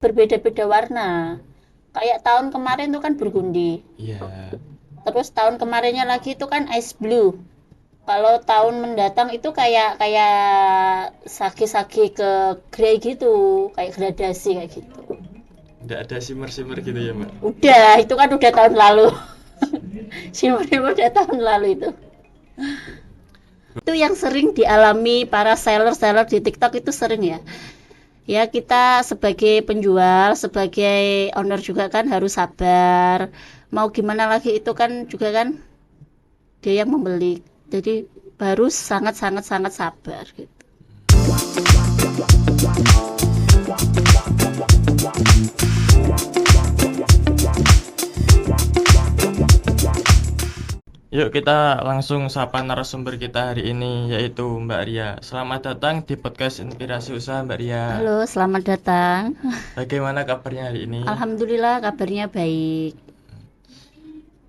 berbeda-beda warna. Kayak tahun kemarin tuh kan burgundi. Iya. Terus tahun kemarinnya lagi itu kan ice blue. Kalau tahun mendatang itu kayak kayak sage-sage ke grey gitu, kayak gradasi kayak gitu. Nggak ada shimmer-shimmer gitu ya, Mbak? Udah, itu kan udah tahun lalu. Shimmer udah tahun lalu itu. Itu yang sering dialami para seller-seller di TikTok itu sering ya. Ya kita sebagai penjual, sebagai owner juga kan harus sabar. Mau gimana lagi itu kan juga kan dia yang membeli. Jadi harus sangat-sangat sangat sabar gitu. Yuk kita langsung sapa narasumber kita hari ini yaitu Mbak Ria. Selamat datang di podcast Inspirasi Usaha Mbak Ria. Halo, selamat datang. Bagaimana kabarnya hari ini? Alhamdulillah kabarnya baik.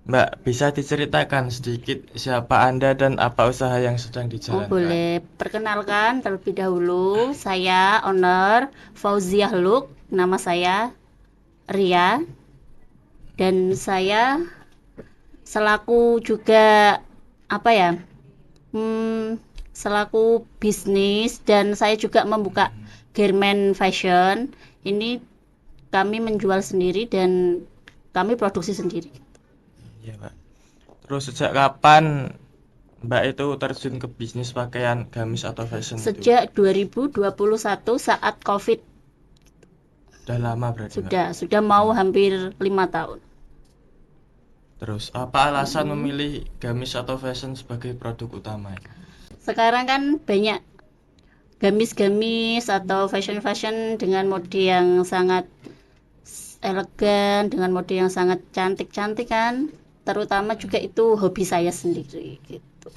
Mbak, bisa diceritakan sedikit siapa Anda dan apa usaha yang sedang Oh, dijalankan? boleh. Perkenalkan terlebih dahulu, saya owner Fauziah Look. Nama saya Ria dan saya selaku juga apa ya? Selaku bisnis dan saya juga membuka garment fashion. Ini kami menjual sendiri dan kami produksi sendiri. Iya, Mbak. Terus sejak kapan Mbak itu terjun ke bisnis pakaian gamis atau fashion itu? Sejak 2021 saat COVID. Udah lama berarti, Mbak. Sudah mau hampir 5 tahun. Terus apa alasan memilih gamis atau fashion sebagai produk utama? Sekarang kan banyak gamis-gamis atau fashion-fashion dengan mode yang sangat elegan, dengan mode yang sangat cantik-cantik kan. Terutama juga itu hobi saya sendiri gitu.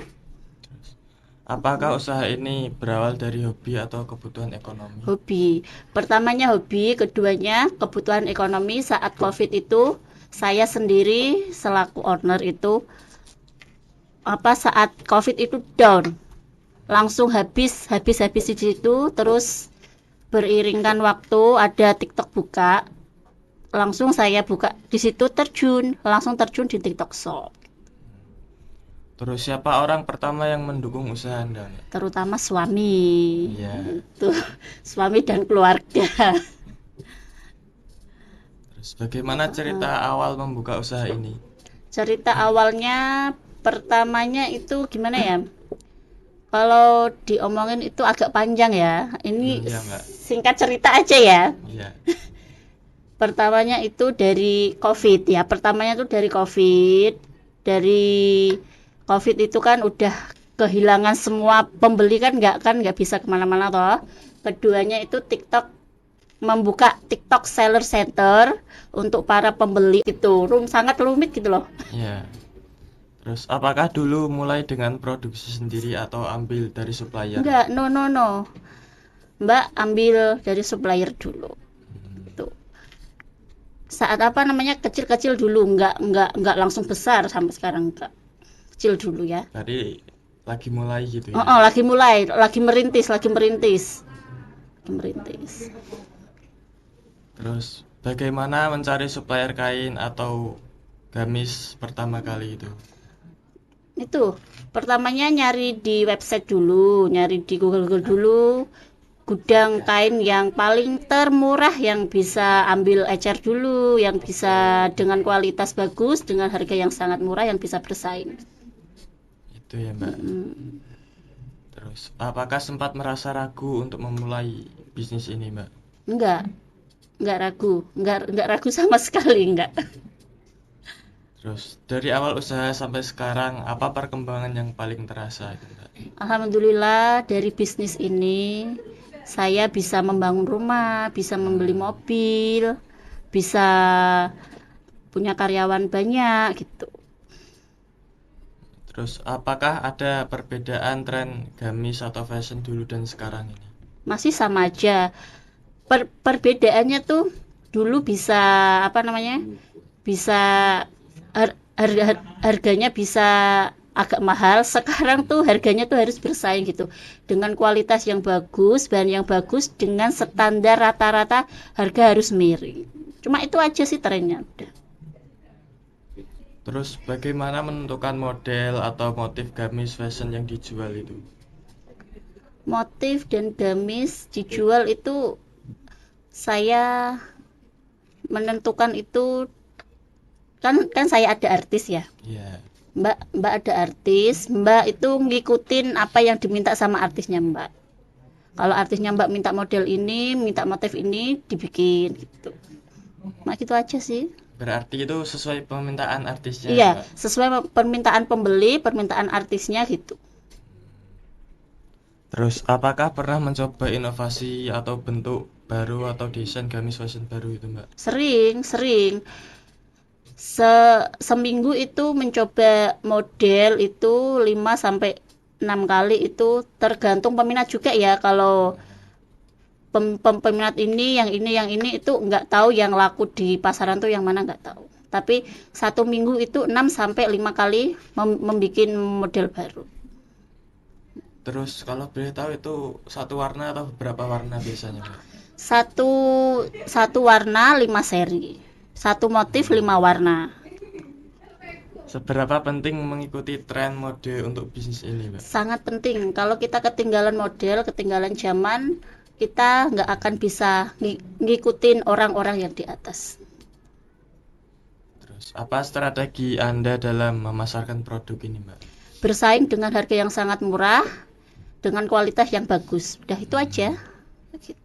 Apakah usaha ini berawal dari hobi atau kebutuhan ekonomi? Hobi. Pertamanya hobi, keduanya kebutuhan ekonomi saat COVID itu saya sendiri selaku owner itu saat COVID itu down. Langsung habis di situ, terus beriringkan waktu ada TikTok buka, langsung saya buka di situ langsung terjun di TikTok Shop. Terus siapa orang pertama yang mendukung usaha Anda? Terutama suami. Iya. Itu suami dan keluarga. Terus bagaimana cerita awal membuka usaha ini? Cerita awalnya pertamanya itu gimana ya? Kalau diomongin itu agak panjang ya. Ini Iya, Mbak. singkat cerita aja ya. Iya. Pertamanya itu dari COVID ya. Pertamanya itu dari COVID. Dari COVID itu kan udah kehilangan semua pembeli kan nggak bisa kemana-mana toh. Keduanya itu TikTok membuka TikTok Seller Center untuk para pembeli itu sangat rumit gitu loh. Iya. Terus apakah dulu mulai dengan produksi sendiri atau ambil dari supplier? Enggak, no. Mbak ambil dari supplier dulu. Tuh. Saat kecil-kecil dulu, enggak langsung besar sampai sekarang enggak. Kecil dulu ya. Tadi lagi mulai gitu ya? Lagi mulai, lagi merintis. Terus bagaimana mencari supplier kain atau gamis pertama kali itu? Itu pertamanya nyari di website dulu, nyari di Google dulu gudang kain yang paling termurah yang bisa ambil ecer dulu, yang bisa dengan kualitas bagus, dengan harga yang sangat murah yang bisa bersaing. Itu ya, Mbak. Terus apakah sempat merasa ragu untuk memulai bisnis ini, Mbak? Enggak ragu, enggak ragu sama sekali enggak. Terus dari awal usaha sampai sekarang apa perkembangan yang paling terasa itu, Mbak? Alhamdulillah dari bisnis ini saya bisa membangun rumah, bisa membeli mobil, bisa punya karyawan banyak gitu. Terus apakah ada perbedaan tren gamis atau fashion dulu dan sekarang ini? Masih sama aja. Perbedaannya tuh dulu bisa bisa harganya bisa agak mahal. Sekarang tuh harganya tuh harus bersaing gitu. Dengan kualitas yang bagus, bahan yang bagus, dengan standar rata-rata harga harus miring. Cuma itu aja sih trennya. Udah. Terus bagaimana menentukan model atau motif gamis fashion yang dijual itu? Motif dan gamis dijual itu saya menentukan itu kan saya ada artis ya. Ya, Mbak ada artis, Mbak itu ngikutin apa yang diminta sama artisnya Mbak. Kalau artisnya Mbak minta model ini, minta motif ini, dibikin gitu. Nah gitu aja sih. berarti itu sesuai permintaan artisnya, Iya, Mbak. sesuai permintaan pembeli, permintaan artisnya gitu. Terus apakah pernah mencoba inovasi atau bentuk baru atau desain gamis fashion baru itu, Mbak? Sering, sering. Seminggu itu mencoba model itu 5 sampai 6 kali, itu tergantung peminat juga ya. Kalau peminat ini yang ini itu nggak tahu yang laku di pasaran tuh yang mana, nggak tahu. Tapi satu minggu itu 6 sampai 5 kali membuat model baru. Terus kalau boleh tahu itu satu warna atau berapa warna biasanya, Mbak? Satu satu warna 5 seri. Satu motif 5 warna. Seberapa penting mengikuti tren mode untuk bisnis ini, Mbak? Sangat penting. Kalau kita ketinggalan model, ketinggalan zaman, kita nggak akan bisa ngikutin orang-orang yang di atas. Terus apa strategi Anda dalam memasarkan produk ini, Mbak? Bersaing dengan harga yang sangat murah, dengan kualitas yang bagus. Udah itu aja. Gitu.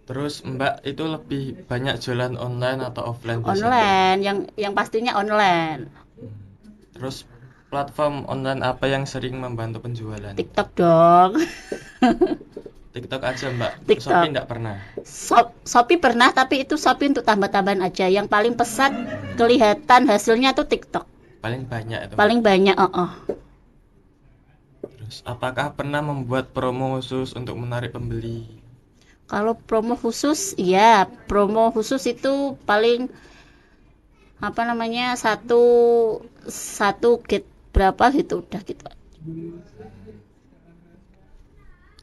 Terus Mbak itu lebih banyak jualan online atau offline biasanya? Online, yang pastinya online. Terus platform online apa yang sering membantu penjualan? TikTok dong. TikTok aja, Mbak. TikTok. Shopee nggak pernah. Shopee pernah, tapi itu Shopee untuk tambah-tambahan aja. Yang paling pesat kelihatan hasilnya tuh TikTok. Paling banyak itu, Mbak. Paling banyak, Terus apakah pernah membuat promo khusus untuk menarik pembeli? Kalau promo khusus, iya, promo khusus itu paling apa namanya, satu get berapa gitu, udah gitu.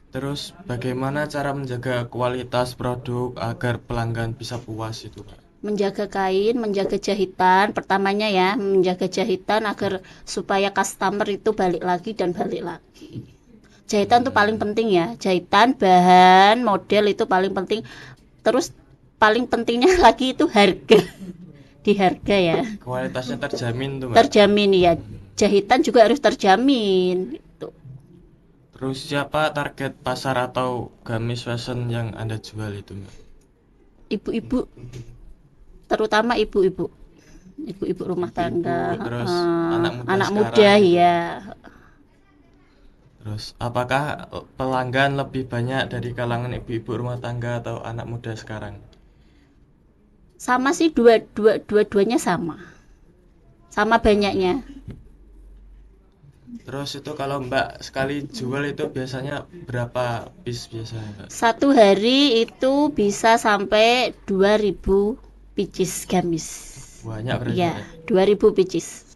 Terus bagaimana cara menjaga kualitas produk agar pelanggan bisa puas itu, Pak? Menjaga kain, menjaga jahitan, pertamanya ya, menjaga jahitan agar supaya customer itu balik lagi dan balik lagi. Jahitan itu paling penting ya, jahitan, bahan, model itu paling penting. Terus paling pentingnya lagi itu harga. Di harga ya. Kualitasnya terjamin tuh, Mbak. Terjamin ya. Jahitan juga harus terjamin gitu. Terus siapa target pasar atau gamis fashion yang Anda jual itu, Mbak? Ibu-ibu, terutama ibu-ibu. Ibu-ibu rumah tangga, terus anak muda ya. Terus apakah pelanggan lebih banyak dari kalangan ibu-ibu rumah tangga atau anak muda sekarang? Sama sih, dua-duanya sama. Sama banyaknya. Terus itu kalau Mbak sekali jual itu biasanya berapa piece biasanya, Mbak? Satu hari itu bisa sampai 2000 pieces gamis. Banyak berarti, Ya, ya? 2000 pieces.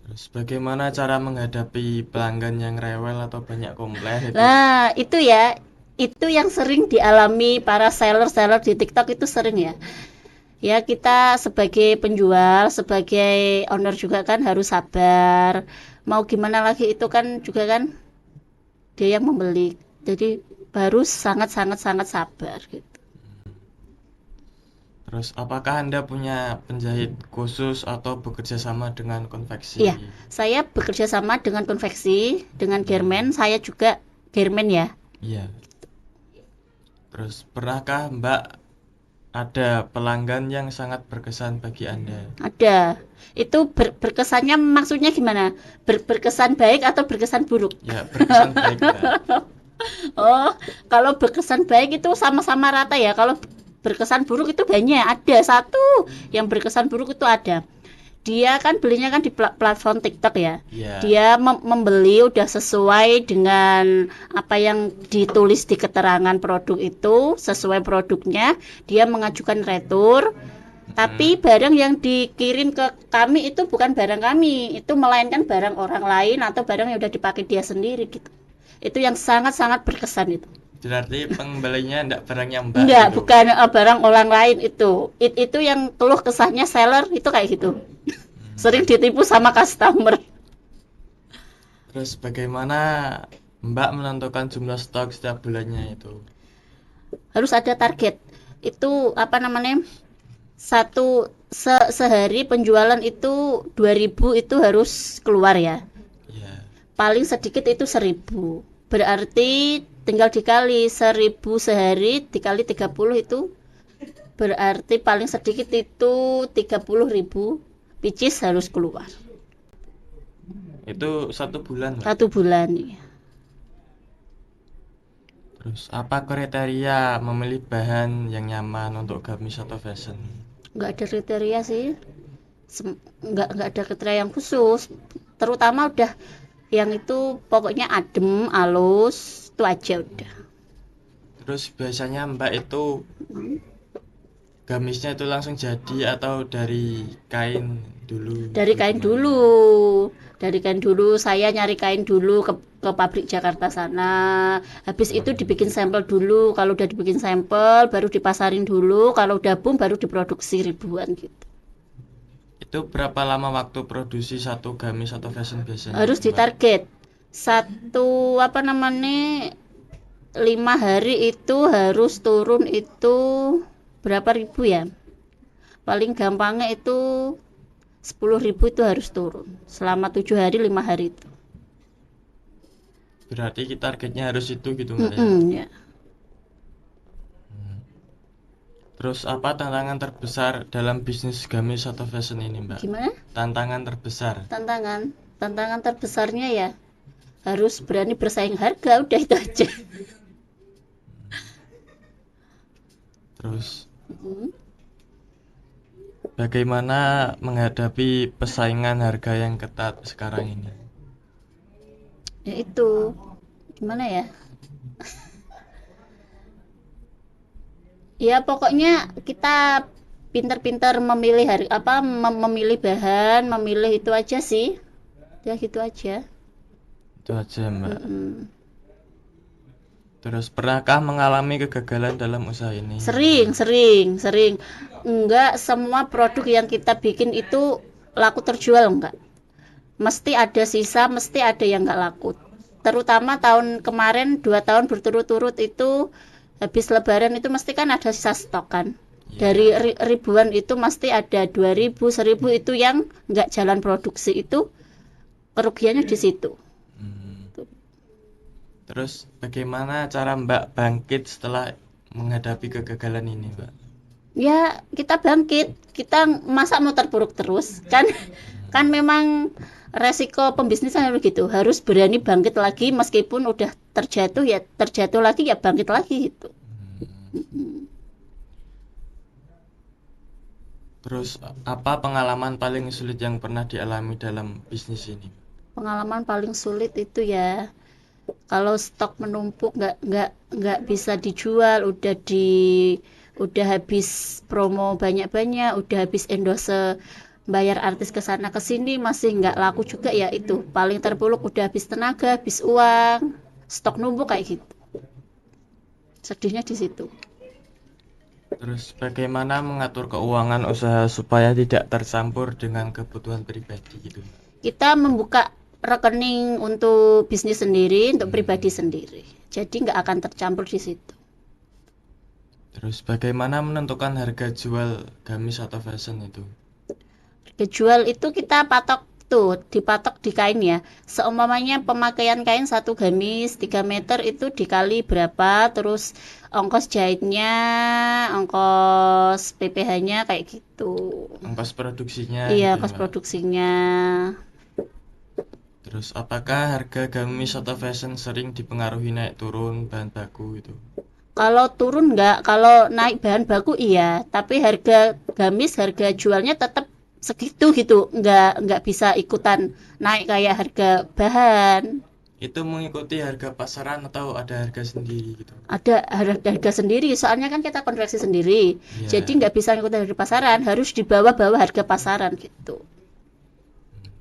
Terus bagaimana cara menghadapi pelanggan yang rewel atau banyak komplain itu? Nah, itu ya, itu yang sering dialami para seller-seller di TikTok itu sering ya. Ya, kita sebagai penjual, sebagai owner juga kan harus sabar. Mau gimana lagi, itu kan juga kan dia yang membeli. Jadi harus sangat sabar gitu. Terus apakah Anda punya penjahit khusus atau bekerja sama dengan konveksi? Iya, saya bekerja sama dengan konveksi, dengan garment. Saya juga garment ya. Iya. Terus pernahkah Mbak ada pelanggan yang sangat berkesan bagi Anda? Ada. Itu berkesannya maksudnya gimana? Berkesan baik atau berkesan buruk? Ya, berkesan baik, Mbak. Oh, kalau berkesan baik itu sama-sama rata ya. Kalau berkesan buruk itu banyak. Ada satu yang berkesan buruk itu ada. Dia kan belinya kan di platform TikTok ya. Iya. Dia membeli udah sesuai dengan apa yang ditulis di keterangan produk itu, sesuai produknya. Dia mengajukan retur. Tapi barang yang dikirim ke kami itu bukan barang kami, itu melainkan barang orang lain atau barang yang udah dipakai dia sendiri gitu. Itu yang sangat-sangat berkesan itu. Berarti pembelinya enggak barangnya Mbak Enggak, gitu. bukan barang orang lain itu. Itu yang keluh kesahnya seller itu kayak gitu. Sering ditipu sama customer. Terus bagaimana Mbak menentukan jumlah stok setiap bulannya itu? Harus ada target. Itu apa namanya? Sehari penjualan itu 2000 itu harus keluar ya. Iya. Paling sedikit itu 1000. Berarti tinggal dikali 1000 sehari dikali 30 itu berarti paling sedikit itu 30.000 which is harus keluar Itu 1 bulan, Mbak. 1 bulan ya. Terus apa kriteria memilih bahan yang nyaman untuk gamis atau fashion? Nggak ada kriteria sih. Nggak ada kriteria yang khusus, terutama udah yang itu pokoknya adem halus itu aja udah. Terus biasanya Mbak itu gamisnya itu langsung jadi atau dari kain dulu? Dari Itu kain gimana? dulu, dari kain dulu saya nyari kain dulu ke pabrik Jakarta sana, habis itu dibikin sampel dulu, kalau udah dibikin sampel baru dipasarin dulu, kalau udah boom baru diproduksi ribuan gitu. Itu berapa lama waktu produksi satu gamis atau fashion biasanya, Harus Mbak? ditarget satu apa namanya 5 hari itu harus turun itu berapa ribu ya, paling gampangnya itu 10.000 itu harus turun selama 7 hari 5 hari itu. Berarti kita targetnya harus itu gitu, Mbak ya? Ya. Terus apa tantangan terbesar dalam bisnis gamis atau fashion ini, Mbak? Gimana Tantangan terbesar. tantangan terbesarnya ya harus berani bersaing harga, udah itu aja. Terus Mm. bagaimana menghadapi persaingan harga yang ketat sekarang ini? Ya itu gimana ya, ya pokoknya kita pintar-pintar memilih memilih bahan, memilih itu aja sih, ya gitu aja. Itu aja, Mbak. Mm-mm. Terus pernahkah mengalami kegagalan dalam usaha ini? Sering. Enggak semua produk yang kita bikin itu laku terjual, enggak. Mesti ada sisa, mesti ada yang enggak laku. Terutama tahun kemarin 2 tahun berturut-turut itu habis lebaran itu mesti kan ada sisa stok kan. Iya. Dari ribuan itu mesti ada 2000, 1000 itu yang enggak jalan produksi, itu kerugiannya di situ. Terus bagaimana cara Mbak bangkit setelah menghadapi kegagalan ini, Mbak? Ya kita bangkit, kita masa mau terpuruk terus kan. Kan memang resiko pembisnisan begitu, harus berani bangkit lagi meskipun udah terjatuh, ya terjatuh lagi ya bangkit lagi gitu. Terus apa pengalaman paling sulit yang pernah dialami dalam bisnis ini? Pengalaman paling sulit itu ya kalau stok menumpuk, nggak bisa dijual, udah habis promo banyak-banyak, udah habis endorse, bayar artis ke sana ke sini masih nggak laku juga, ya itu paling terpuruk, udah habis tenaga, habis uang, stok numpuk kayak gitu. Sedihnya di situ. Terus bagaimana mengatur keuangan usaha supaya tidak tercampur dengan kebutuhan pribadi gitu? Kita membuka rekening untuk bisnis sendiri, untuk pribadi sendiri. Jadi nggak akan tercampur di situ. Terus bagaimana menentukan harga jual gamis atau fashion itu? Dijual itu kita patok tuh, dipatok di kain ya. Seumpamanya pemakaian kain satu gamis 3 meter itu dikali berapa, terus ongkos jahitnya, ongkos PPh-nya kayak gitu. Ongkos produksinya Iya, gitu, ongkos Mbak. produksinya. Terus apakah harga gamis atau fashion sering dipengaruhi naik turun bahan baku itu? Kalau turun enggak, kalau naik bahan baku iya, tapi harga gamis, harga jualnya tetap segitu gitu, enggak bisa ikutan naik kayak harga bahan. Itu mengikuti harga pasaran atau ada harga sendiri gitu? Ada harga sendiri, soalnya kan kita konveksi sendiri. Iya. Jadi nggak bisa ngikutin harga pasaran, harus di bawah-bawah harga pasaran gitu.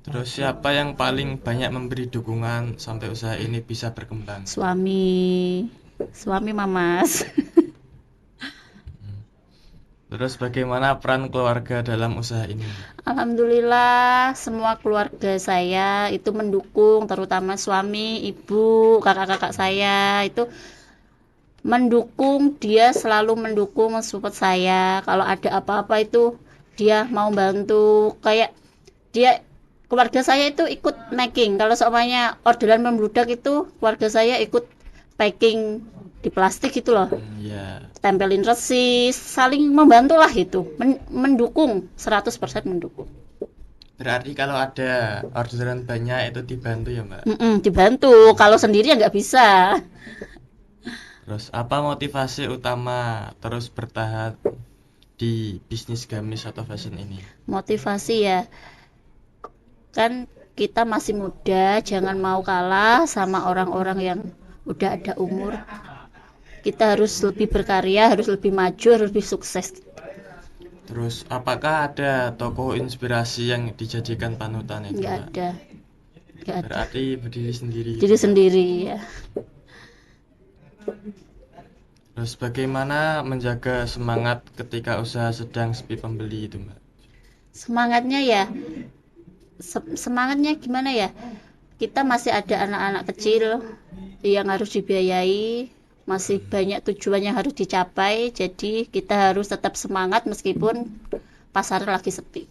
Terus siapa yang paling banyak memberi dukungan sampai usaha ini bisa berkembang? Suami Mamas. Terus bagaimana peran keluarga dalam usaha ini? Alhamdulillah semua keluarga saya itu mendukung, terutama suami, ibu, kakak-kakak saya itu mendukung. Dia selalu mendukung, mensupport saya. Kalau ada apa-apa itu dia mau bantu. Kayak dia, keluarga saya itu ikut making. Kalau semuanya orderan membludak itu keluarga saya ikut packing di plastik gitu loh, Ya. tempelin resi, saling membantu lah itu. Mendukung, 100% mendukung. Berarti kalau ada orderan banyak itu dibantu ya, Mbak? Dibantu, kalau sendiri ya nggak bisa. Terus apa motivasi utama terus bertahan di bisnis gamis atau fashion ini? Motivasi ya, kan kita masih muda, jangan mau kalah sama orang-orang yang udah ada umur. Kita harus lebih berkarya, harus lebih maju, harus lebih sukses. Terus apakah ada tokoh inspirasi yang dijadikan panutan itu, Nggak Mbak? ada, nggak ada. Berarti berdiri sendiri. Diri sendiri ya. Terus bagaimana menjaga semangat ketika usaha sedang sepi pembeli itu, Mbak? Semangatnya ya, semangatnya gimana ya? Kita masih ada anak-anak kecil yang harus dibiayai, masih banyak tujuan yang harus dicapai, jadi kita harus tetap semangat meskipun pasar lagi sepi.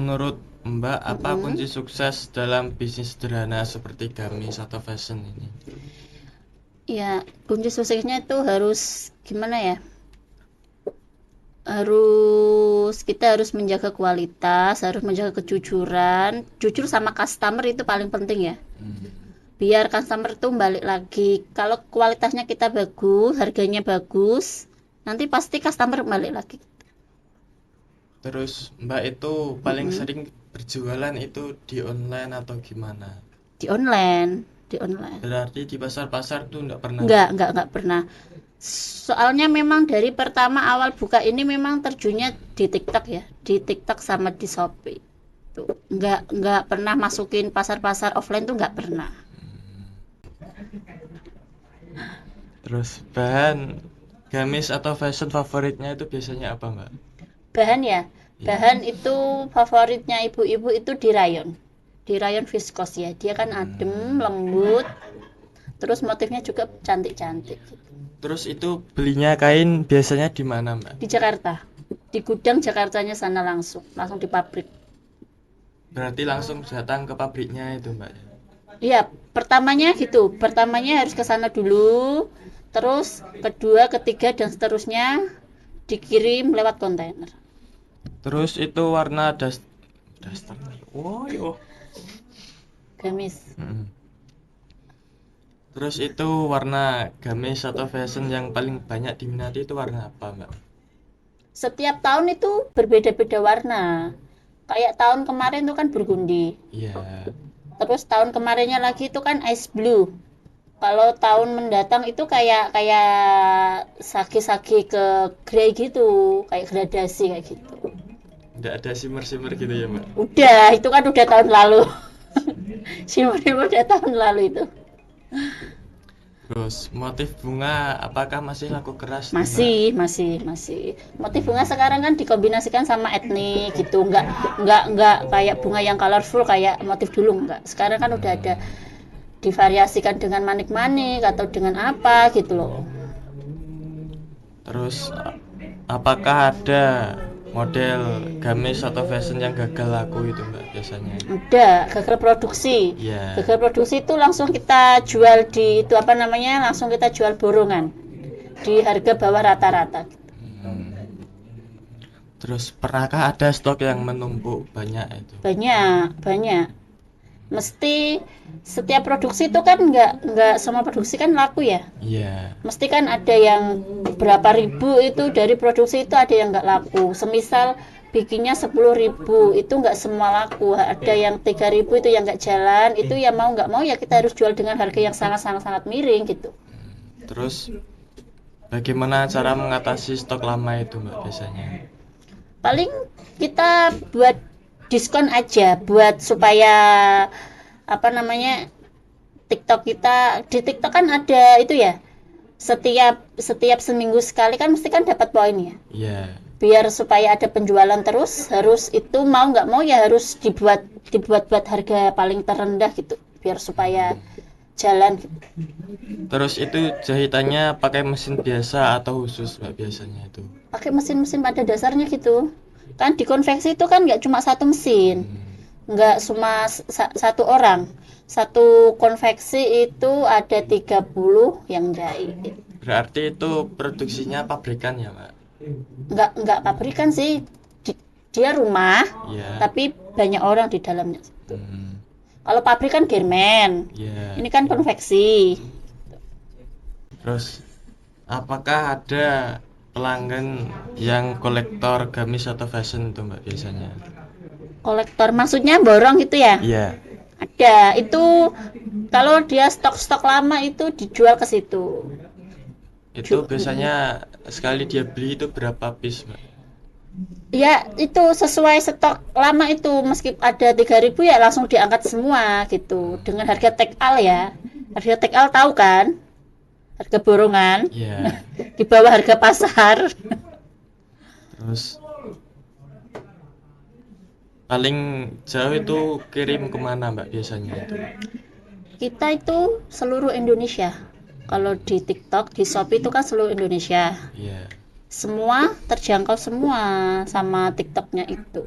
Menurut Mbak, apa kunci sukses dalam bisnis sederhana seperti gamis atau fashion ini? Ya, kunci suksesnya itu harus gimana ya? Kita harus menjaga kualitas, harus menjaga kejujuran, jujur sama customer itu paling penting ya. Biar customer tuh balik lagi. Kalau kualitasnya kita bagus, harganya bagus, nanti pasti customer balik lagi. Terus Mbak itu paling sering berjualan itu di online atau gimana? Di online. Berarti di pasar-pasar tuh enggak pernah? Enggak pernah. Soalnya memang dari pertama awal buka ini memang terjunnya di TikTok ya, di TikTok sama di Shopee. Tuh, enggak pernah masukin pasar-pasar offline tuh enggak pernah. Terus bahan gamis atau fashion favoritnya itu biasanya apa, Mbak? Bahan ya, bahan itu favoritnya ibu-ibu itu di rayon viskos ya. Dia kan adem, lembut, terus motifnya juga cantik-cantik. Terus itu belinya kain biasanya di mana, Mbak? Di Jakarta, di gudang Jakartanya sana langsung di pabrik. Berarti langsung datang ke pabriknya itu, Mbak? Iya, pertamanya harus ke sana dulu, terus kedua, ketiga dan seterusnya dikirim lewat kontainer. Terus itu warna daster. Oh, yo. Gamis. Terus itu warna gamis atau fashion yang paling banyak diminati itu warna apa, Mbak? Setiap tahun itu berbeda-beda warna. Kayak tahun kemarin itu kan burgundi. Iya. Terus tahun kemarinnya lagi itu kan ice blue. Kalau tahun mendatang itu kayak sage-sage ke grey gitu, kayak gradasi kayak gitu. Nggak ada shimmer-shimmer gitu ya, Mbak? Udah, itu kan udah tahun lalu. Shimmer udah tahun lalu itu. Terus motif bunga apakah masih laku keras? Masih. Motif bunga sekarang kan dikombinasikan sama etnik gitu. Enggak kayak bunga yang colorful kayak motif dulu enggak. Sekarang kan udah ada divariasikan dengan manik-manik atau dengan apa gitu loh. Terus apakah ada model gamis atau fashion yang gagal laku itu, Mbak, biasanya? Udah, gagal produksi. Iya. Gagal produksi itu langsung kita jual langsung kita jual borongan di harga bawah rata-rata. Terus pernahkah ada stok yang menumpuk banyak itu? Banyak. Mesti setiap produksi itu kan nggak semua produksi kan laku ya. Iya. Mesti kan ada yang berapa ribu itu dari produksi itu ada yang nggak laku. Semisal bikinnya 10.000 itu nggak semua laku, ada yang 3.000 itu yang nggak jalan, itu ya mau nggak mau ya kita harus jual dengan harga yang sangat miring gitu. Terus bagaimana cara mengatasi stok lama itu Mbak biasanya? Paling kita buat diskon aja buat supaya apa namanya, TikTok kita, di TikTok kan ada itu ya, setiap setiap seminggu sekali kan mesti kan dapat poin ya. Iya. Biar supaya ada penjualan terus, harus itu mau nggak mau ya harus dibuat buat harga paling terendah gitu, biar supaya jalan gitu. Terus itu jahitannya pakai mesin biasa atau khusus Mbak biasanya itu? Pakai mesin-mesin pada dasarnya gitu kan, di konveksi itu kan nggak cuma satu mesin, nggak cuma satu orang, satu konveksi itu ada 30 yang jahit. Berarti itu produksinya pabrikan ya Mbak? Nggak pabrikan sih, dia rumah Iya. tapi banyak orang di dalamnya. Hmm, Kalau pabrik kan garment, iya. ini kan konveksi. Terus apakah ada pelanggan yang kolektor gamis atau fashion itu Mbak biasanya? Kolektor maksudnya borong gitu ya? Iya. Ada, itu kalau dia stok-stok lama itu dijual ke situ. Itu biasanya sekali dia beli itu berapa piece Mbak? Ya itu sesuai stok lama itu, meski ada 3.000 ya langsung diangkat semua gitu dengan harga take all ya. Harga take all tahu kan? Harga borongan Iya. di bawah harga pasar. Terus paling jauh itu kirim kemana Mbak biasanya itu? Kita itu seluruh Indonesia. Kalau di TikTok, di Shopee itu kan seluruh Indonesia. Iya. Semua terjangkau semua sama TikToknya itu.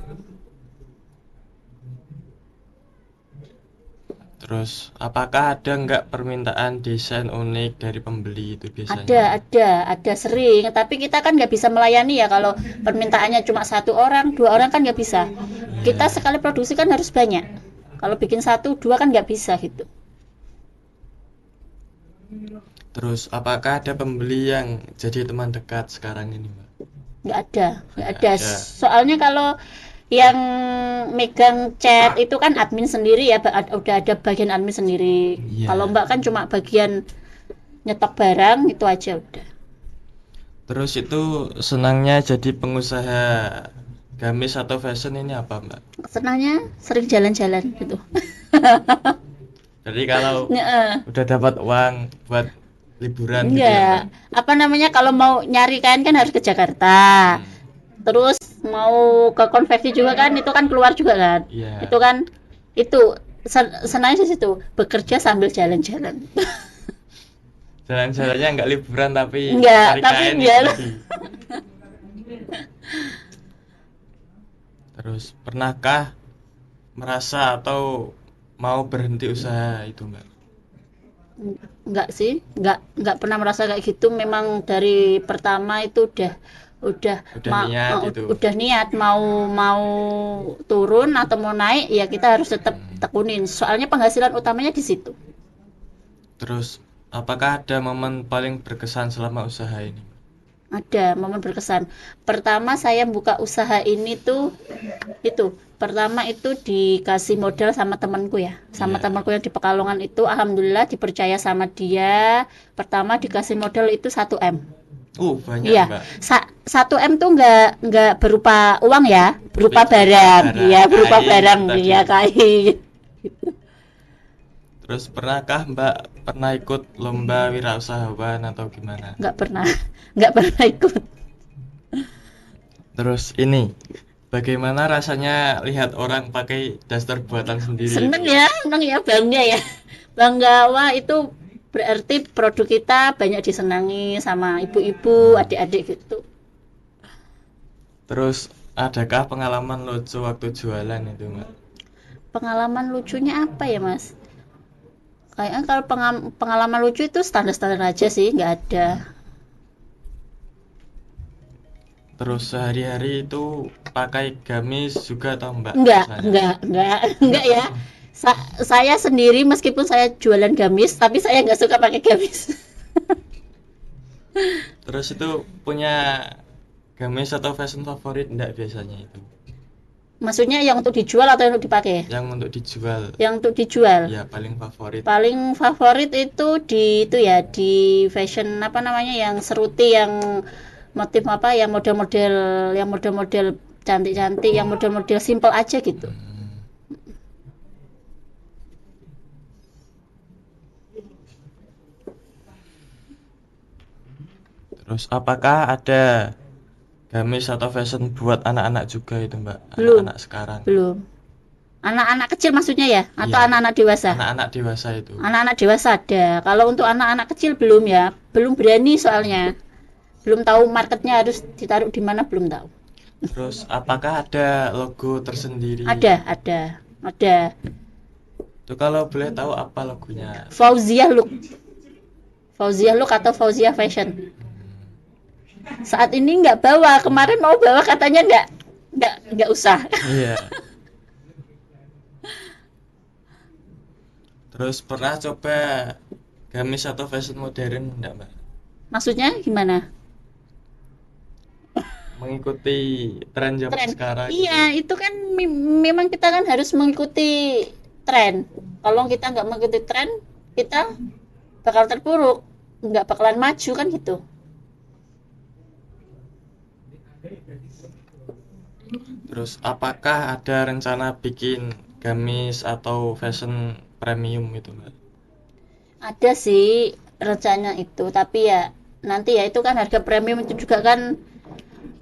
Terus apakah ada nggak permintaan desain unik dari pembeli itu biasanya? Ada sering. Tapi kita kan nggak bisa melayani ya kalau permintaannya cuma 1 orang, 2 orang kan nggak bisa. Kita Iya. sekali produksi kan harus banyak. Kalau bikin 1, 2 kan nggak bisa gitu. Terus apakah ada pembeli yang jadi teman dekat sekarang ini Mbak? Nggak ada. Nggak ada. Soalnya kalau yang megang chat itu kan admin sendiri ya, udah ada bagian admin sendiri. Iya. Kalau Mbak kan cuma bagian nyetok barang itu aja udah. Terus itu senangnya jadi pengusaha gamis atau fashion ini apa Mbak? Senangnya sering jalan-jalan gitu. Jadi kalau Nge- udah dapat uang buat liburan gitu ya Enggak, Mbak? apa namanya, kalau mau nyari kain kan harus ke Jakarta. Terus mau ke konveksi juga kan, itu kan keluar juga kan. Iya. Itu kan itu senangnya di situ, bekerja sambil jalan-jalan. Jalan-jalannya nggak liburan tapi Enggak, cari tapi kain itu jalan. tadi. Terus pernahkah merasa atau mau berhenti usaha itu Mbak? Enggak sih, enggak pernah merasa kayak gitu. Memang dari pertama itu udah Udah niat itu. udah niat mau mau turun atau mau naik ya kita harus tetap tekunin. Soalnya penghasilan utamanya di situ. Terus apakah ada momen paling berkesan selama usaha ini? Ada momen berkesan. Pertama saya buka usaha ini tuh itu. Pertama itu dikasih modal sama temanku ya. Sama Iya. temanku yang di Pekalongan itu alhamdulillah dipercaya sama dia. Pertama dikasih modal itu 1 M. Banyak Iya, Mbak. 1 M tuh nggak berupa uang ya, berupa Tapi barang. barang, Iya, berupa kain barang. tadi. Iya, kain. Terus pernahkah Mbak pernah ikut lomba wirausahawan atau gimana? Nggak pernah, nggak pernah ikut. Terus ini, bagaimana rasanya lihat orang pakai daster buatan sendiri? Seneng ya, bangga ya. Bangga, wah itu berarti produk kita banyak disenangi sama ibu-ibu, adik-adik gitu. Terus adakah pengalaman lucu waktu jualan itu Mbak? Pengalaman lucunya apa ya, Mas? Kayaknya kalau pengalaman lucu itu standar-standar aja sih, nggak ada. Terus sehari-hari itu pakai gamis juga atau Mbak? Enggak, Biasanya? enggak ya. Saya sendiri meskipun saya jualan gamis, tapi saya nggak suka pakai gamis. Terus itu punya gamis atau fashion favorit enggak biasanya itu? Maksudnya yang untuk dijual atau yang untuk dipakai? Yang untuk dijual. Yang untuk dijual. Ya, paling favorit. Paling favorit itu itu ya di fashion apa namanya yang seruti yang motif apa yang model-model cantik-cantik, yang model-model simple aja gitu. Terus apakah ada gamis atau fashion buat anak-anak juga itu, Mbak? Belum. Anak-anak sekarang. Belum. Anak-anak kecil maksudnya ya atau Iya. anak-anak dewasa? Anak-anak dewasa itu. Anak-anak dewasa ada. Kalau untuk anak-anak kecil belum ya, belum berani soalnya. Belum tahu marketnya harus ditaruh di mana, belum tahu. Terus apakah ada logo tersendiri? Ada. Itu kalau boleh tahu apa logonya? Fauziah Look. Fauziah Look atau Fauziah Fashion. Saat ini nggak bawa, kemarin mau bawa katanya nggak usah. Iya. Terus pernah coba gamis atau fashion modern enggak, Mbak? Maksudnya gimana? Mengikuti tren zaman sekarang Iya, gitu. itu kan memang kita kan harus mengikuti tren. Kalau kita nggak mengikuti tren, kita bakal terpuruk, nggak bakalan maju kan gitu. Terus apakah ada rencana bikin gamis atau fashion premium gitu, Mbak? Ada sih rencana itu, tapi ya nanti ya itu kan harga premium itu juga kan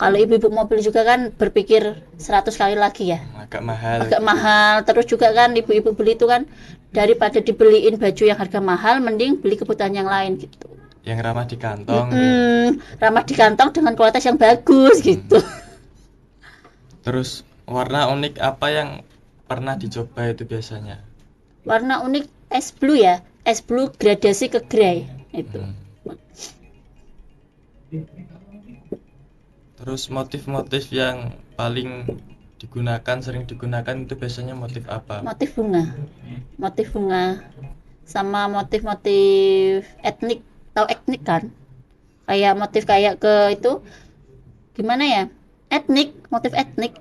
kalau ibu-ibu mau beli juga kan berpikir 100 kali lagi ya. Agak mahal. Agak mahal. Terus juga kan ibu-ibu beli itu kan daripada dibeliin baju yang harga mahal, mending beli kebutuhan yang lain gitu. Yang ramah di kantong. Ramah di kantong dengan kualitas yang bagus gitu. Terus warna unik apa yang pernah dicoba itu biasanya? Warna unik es blue ya. Es blue gradasi ke grey itu. Terus motif-motif yang paling sering digunakan itu biasanya motif apa? Motif bunga sama motif-motif etnik. Tahu etnik kan? Kayak motif kayak ke itu gimana ya? Motif etnik.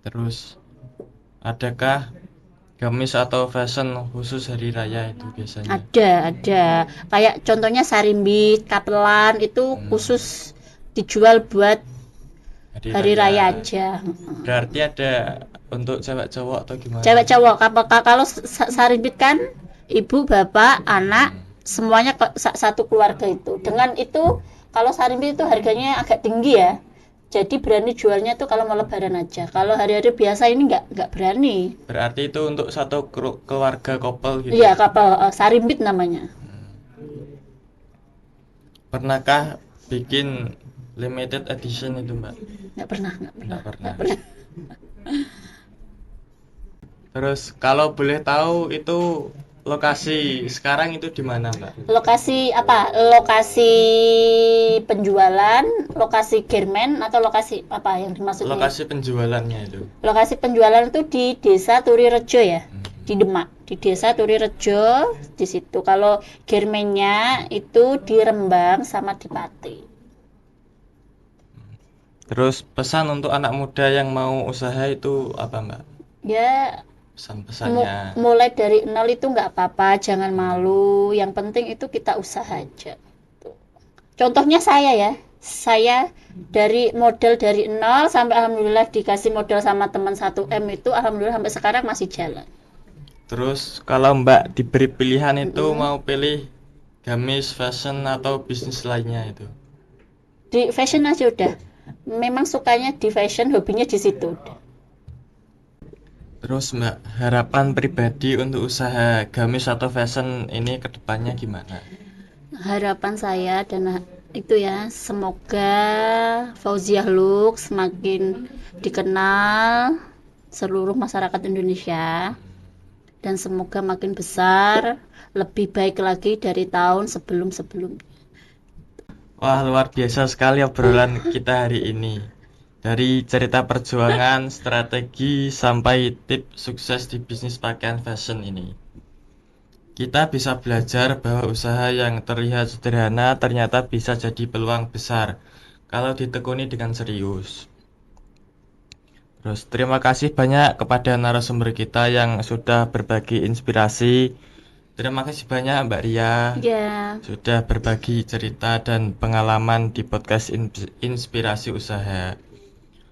Terus adakah gamis atau fashion khusus hari raya itu biasanya? Ada. Kayak contohnya sarimbit, kapelan itu khusus dijual buat hari raya aja. Berarti ada untuk cewek cowok atau gimana? Cewek cowok. Kalau sarimbit kan ibu, bapak, anak semuanya satu keluarga itu. Dengan itu kalau sarimbit itu harganya agak tinggi ya. Jadi berani jualnya tuh kalau mau lebaran aja. Kalau hari-hari biasa ini nggak berani. Berarti itu untuk satu keluarga couple gitu? Iya, kapal sarimbit namanya. Pernahkah bikin limited edition itu, Mbak? Nggak pernah. Terus kalau boleh tahu itu lokasi sekarang itu di mana, Mbak? Lokasi apa? Lokasi penjualan, lokasi garment atau lokasi apa yang dimaksudnya? Lokasi penjualannya itu. Lokasi penjualan itu di Desa Turirejo ya. Di Demak, di Desa Turirejo di situ. Kalau garmentnya itu di Rembang sama di Pati. Terus pesan untuk anak muda yang mau usaha itu apa, Mbak? Ya, Pesan-pesannya. mulai dari nol itu nggak apa-apa, jangan malu. Yang penting itu kita usaha aja. Contohnya saya dari modal dari nol sampai alhamdulillah dikasih modal sama teman 1M itu alhamdulillah sampai sekarang masih jalan. Terus kalau Mbak diberi pilihan itu mau pilih gamis, fashion atau bisnis lainnya itu? Di fashion aja udah. Memang sukanya di fashion, hobinya di situ. Terus Mbak, harapan pribadi untuk usaha gamis atau fashion ini ke depannya gimana? Harapan saya dan itu ya, semoga Fauziah Look semakin dikenal seluruh masyarakat Indonesia dan semoga makin besar, lebih baik lagi dari tahun sebelum-sebelumnya. Wah, luar biasa sekali obrolan kita hari ini. Dari cerita perjuangan, strategi, sampai tips sukses di bisnis pakaian fashion ini. Kita bisa belajar bahwa usaha yang terlihat sederhana ternyata bisa jadi peluang besar kalau ditekuni dengan serius. Terus terima kasih banyak kepada narasumber kita yang sudah berbagi inspirasi. Terima kasih banyak Mbak Ria Ya, sudah berbagi cerita dan pengalaman di podcast Inspirasi Usaha.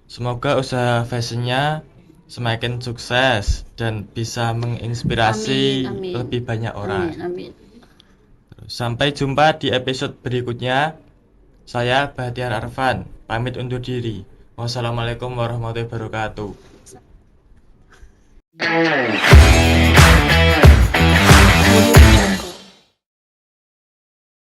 Semoga usaha fashionnya semakin sukses dan bisa amin, menginspirasi amin, lebih banyak orang. amin, amin. Sampai jumpa di episode berikutnya. Saya Bahtiar Arfan, pamit undur diri. Wassalamualaikum warahmatullahi wabarakatuh.